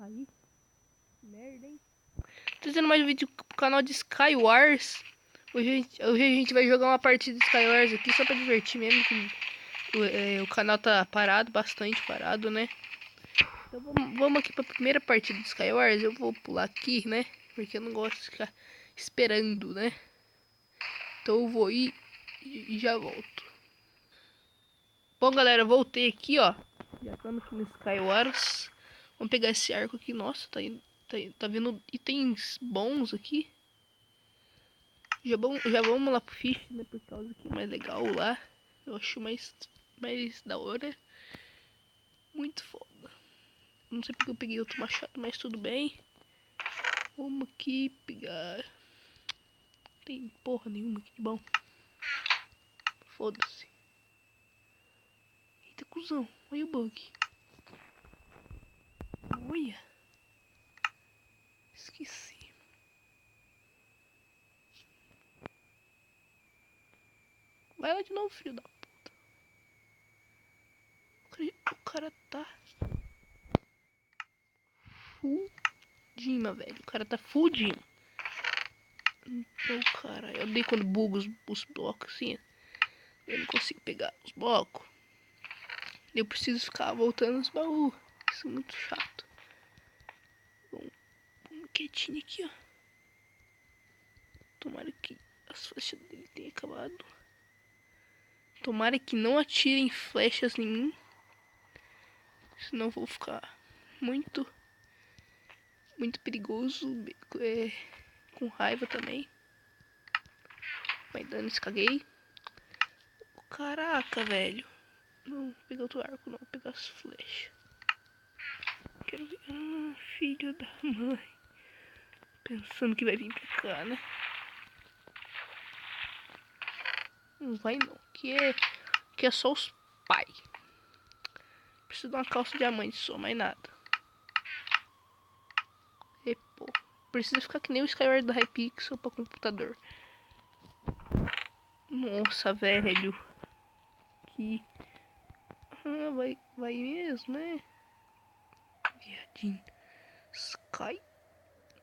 cair. Merda, hein? Trazendo mais um vídeo pro canal de Skywars. Hoje a gente vai jogar uma partida de Skywars aqui só pra divertir mesmo. Que o canal tá parado, bastante parado, né? Então vamos aqui pra primeira partida de Skywars. Eu vou pular aqui, né? Porque eu não gosto de ficar esperando, né? Então eu vou ir e já volto. Bom, galera, voltei aqui, ó. Já estamos aqui no Skywars. Vamos pegar esse arco aqui. Nossa, tá vindo itens bons aqui. Já vamos lá pro Fish, né? Por causa que é mais legal lá. Eu acho mais da hora. Muito foda. Não sei porque eu peguei outro machado, mas tudo bem. Vamos aqui pegar. Não tem porra nenhuma aqui de bom. Foda-se. Eita, cuzão. Olha o bug. Olha. Esqueci. Vai lá de novo, filho da puta. O cara tá full velho. O cara tá full Dima. Então, cara, eu odeio quando buga os blocos assim. Eu não consigo pegar os blocos. Eu preciso ficar voltando os baús. Isso é muito chato. Bom, quietinho aqui, ó. Tomara que as flechas dele tenham acabado. Tomara que não atirem flechas em mim. Senão eu vou ficar muito perigoso. Com raiva também. Vai dando, caguei. Caraca, velho. Não vou pegar outro arco, não. Vou pegar as flechas. Quero ver. Ah, filho da mãe. Pensando que vai vir pra cá, né? Não vai não. Que é só os pai. Preciso de uma calça diamante só, mais nada. E, pô. Precisa ficar que nem o Skyward da Hypixel pra computador. Nossa, velho. Que... Ah, vai mesmo, né? Viadinho. Sky.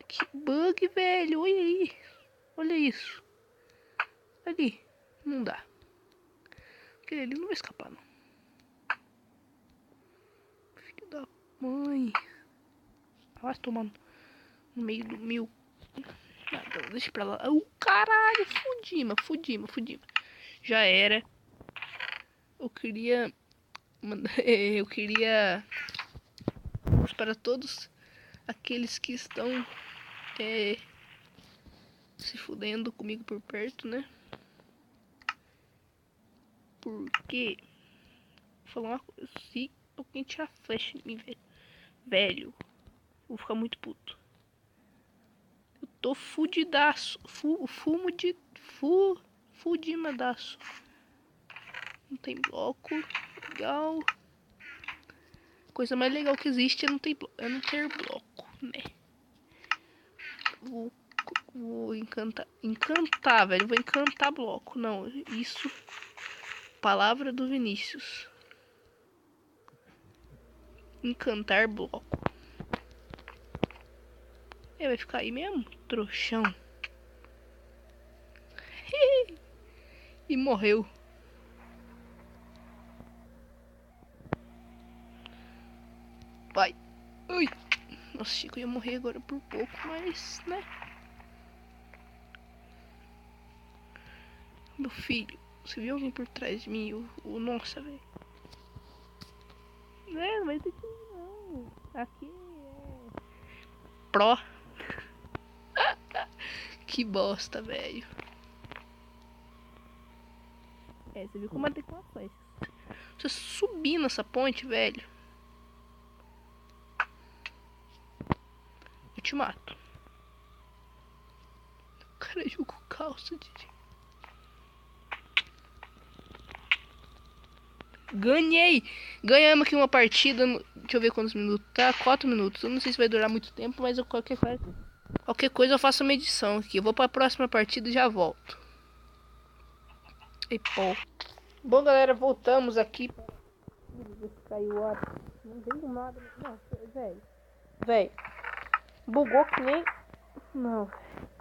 Que bug, velho. Olha aí. Olha isso. Ali. Não dá. Porque ele não vai escapar, não. Filho da mãe. Vai tomando no meio do mil. Nada, deixa pra lá. Caralho. Fudima. Já era. Eu queria... Eu queria... Para todos aqueles que estão... se fudendo comigo por perto, né? Porque... Vou falar uma coisa. Se alguém tirar flecha em mim, velho, vou ficar muito puto. Eu tô fudidaço. Fudimadaço. Não tem bloco. Legal. Coisa mais legal que existe é não ter bloco, né? Vou encantar, velho. Vou encantar bloco. Não, isso. Palavra do Vinícius. Encantar bloco. Vai ficar aí mesmo? Trouxão. E morreu. Vai. Ui. Nossa, Chico ia morrer agora por pouco, mas, né? Meu filho, você viu alguém por trás de mim? Nossa, velho. Não vai ter que ir, não. Aqui é... Pro. Que bosta, velho. Você viu como eu matei com uma flecha. Você subir nessa ponte, velho. Eu te mato. O cara jogou calça de... Ganhei! Ganhamos aqui uma partida. Deixa eu ver quantos minutos tá. 4 minutos. Eu não sei se vai durar muito tempo, mas qualquer coisa eu faço uma edição aqui. Eu vou pra próxima partida e já volto. E pô. Bom, galera, voltamos aqui. Caiu o ar. Não veio nada. Não, velho. Véi, bugou que nem... Não,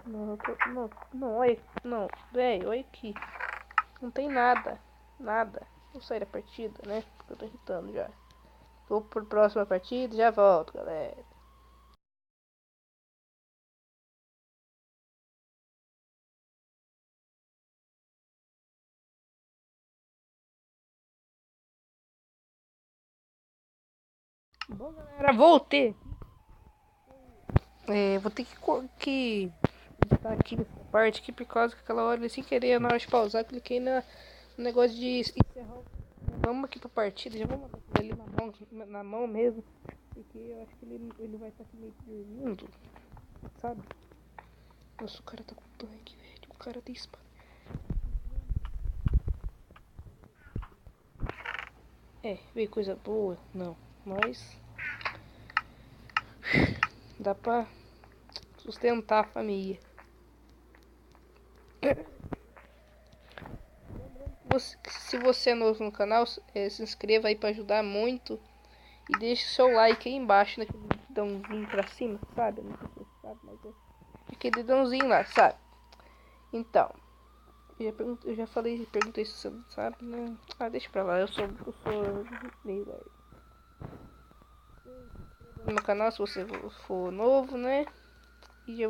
não, não, não, olha, não, véi, olha aqui. Não tem nada, nada. Vou sair da partida, né? Porque eu tô irritando já. Vou pro próxima partida e já volto, galera. Bom, galera, voltei. Vou ter que editar aqui nessa parte aqui por causa que aquela hora, sem querer, na hora de pausar, cliquei no negócio de encerrar. Vamos aqui pra partida, já vamos botar ele na mão mesmo. Porque eu acho que ele vai estar aqui meio dormindo, sabe? Nossa, o cara tá com tanque, velho. O cara tem espada. Veio coisa boa? Não. Mas dá pra sustentar a família. Se você é novo no canal, se inscreva aí pra ajudar muito. E deixe seu like aí embaixo, naquele dedãozinho pra cima, sabe? Não sei se você sabe, mas é aquele dedãozinho lá, sabe? Então, eu já falei, perguntei se você não sabe, né? Ah, deixa pra lá, eu sou meio lerdo. No canal, se você for novo, né? E já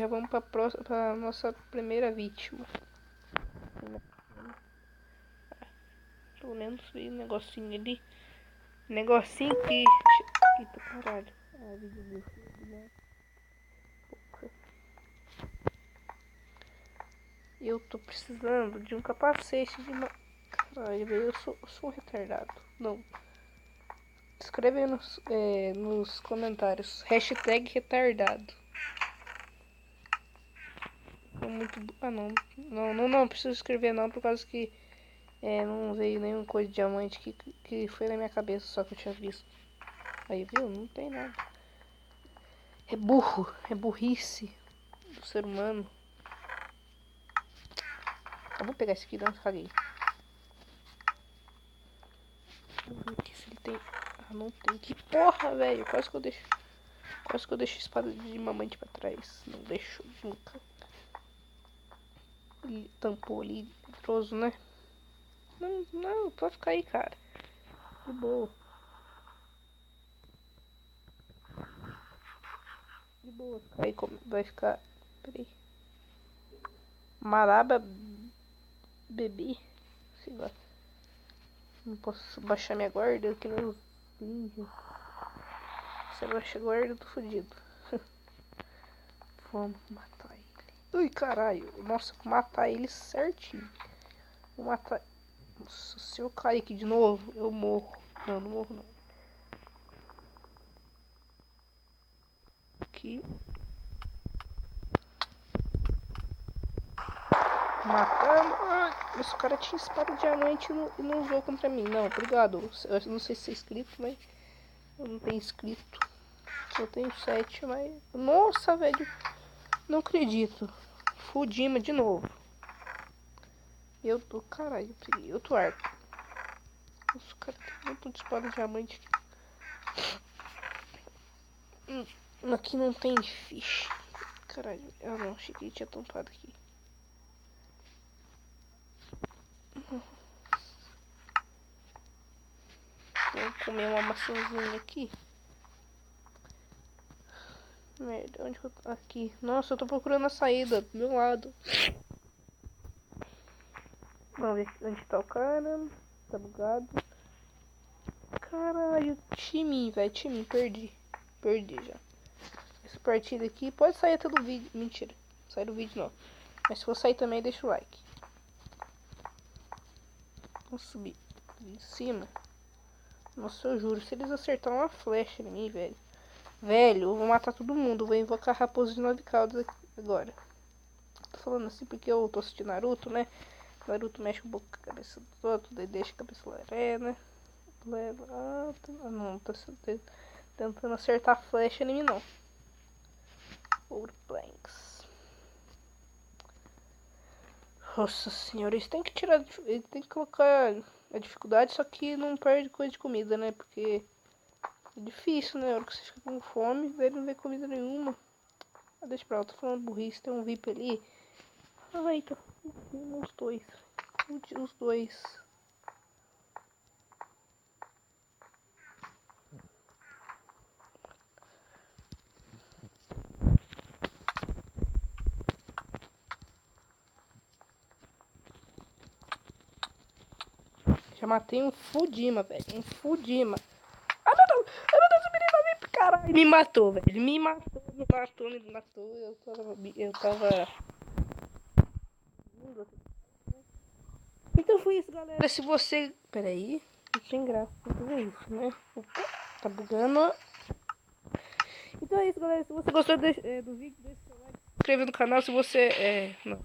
vamos pra nossa primeira vítima. Pelo menos vi um negocinho ali. Negocinho que... Eita, caralho. Ah, vídeo do YouTube, né? Eu tô precisando de um capacete de... Caralho, velho, eu sou um retardado. Não. Escreve aí nos comentários. Hashtag retardado. Muito... Ah, não. Não preciso escrever não, por causa que não veio nenhum coisa de diamante que foi na minha cabeça, só que eu tinha visto. Aí, viu? Não tem nada. É burro. É burrice do ser humano. Eu vou pegar esse aqui, não, caguei. Vamos ver aqui se ele tem... Ah, não tem. Que porra, velho. Quase que eu deixo a espada de mamante pra trás. Não deixo nunca. Ele tampou ali. Pedroso, né? Não, pode ficar aí, cara. De boa. De boa. Aí como vai ficar... Peraí. Maraba bebê. Sei lá. Não posso baixar minha guarda que nem os ninjas. Se eu baixar a guarda, eu tô fodido. Vamos matar ele. Ui, caralho. Nossa, vou matar ele certinho. Vou matar... Nossa, se eu cair aqui de novo, eu morro. Não morro não. Aqui. Matando. Esse cara tinha espada de diamante e não usou contra mim. Não, obrigado. Eu não sei se é inscrito, mas eu não tenho inscrito. Eu tenho 7, mas... Nossa, velho. Não acredito. Fudima de novo. Eu tô... Caralho, eu peguei outro arco. Nossa, o cara tem um montão de espada de diamante. Aqui não tem fish. Caralho. Eu não achei que ele tinha tampado aqui. Vou comer uma maçãzinha aqui. Merda, onde que eu tô? Aqui. Nossa, eu tô procurando a saída do meu lado. Vamos ver onde tá o cara. Tá bugado. Caralho, time, velho. Time, perdi. Perdi já. Essa partida aqui pode sair até do vídeo. Mentira. Não sai do vídeo não. Mas se for sair também, deixa o like. Vamos subir ali em cima. Nossa, eu juro. Se eles acertaram uma flecha em mim, velho. Velho, eu vou matar todo mundo. Vou invocar a raposa de 9 caudas agora. Tô falando assim porque eu tô assistindo Naruto, né? Naruto mexe um pouco com a cabeça dos outros, daí deixa a cabeça larena. Leva. Não, tô tentando acertar a flecha em mim não. Ouro planks. Nossa senhora, eles têm que tirar. Eles têm que colocar a dificuldade, só que não perde coisa de comida, né? Porque difícil, né? A hora que você fica com fome, velho, não vê comida nenhuma. Ah, deixa pra lá, tô falando burrice, tem um VIP ali. Ai, tô fudindo os dois. Fudi os dois. Já matei um Fudima, velho. Um Fudima. Ai, meu Deus! Ai, meu Deus, o menino vai vir, caralho. Me matou, velho. Me matou, me matou, me matou. Eu tava... Então foi isso, galera. Se você... Peraí. Não tem graça fazer isso, né? Opa, tá bugando. Então é isso, galera. Se você gostou do vídeo, deixa seu like. Se inscreva no canal se você... Não.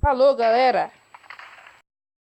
Falou, galera.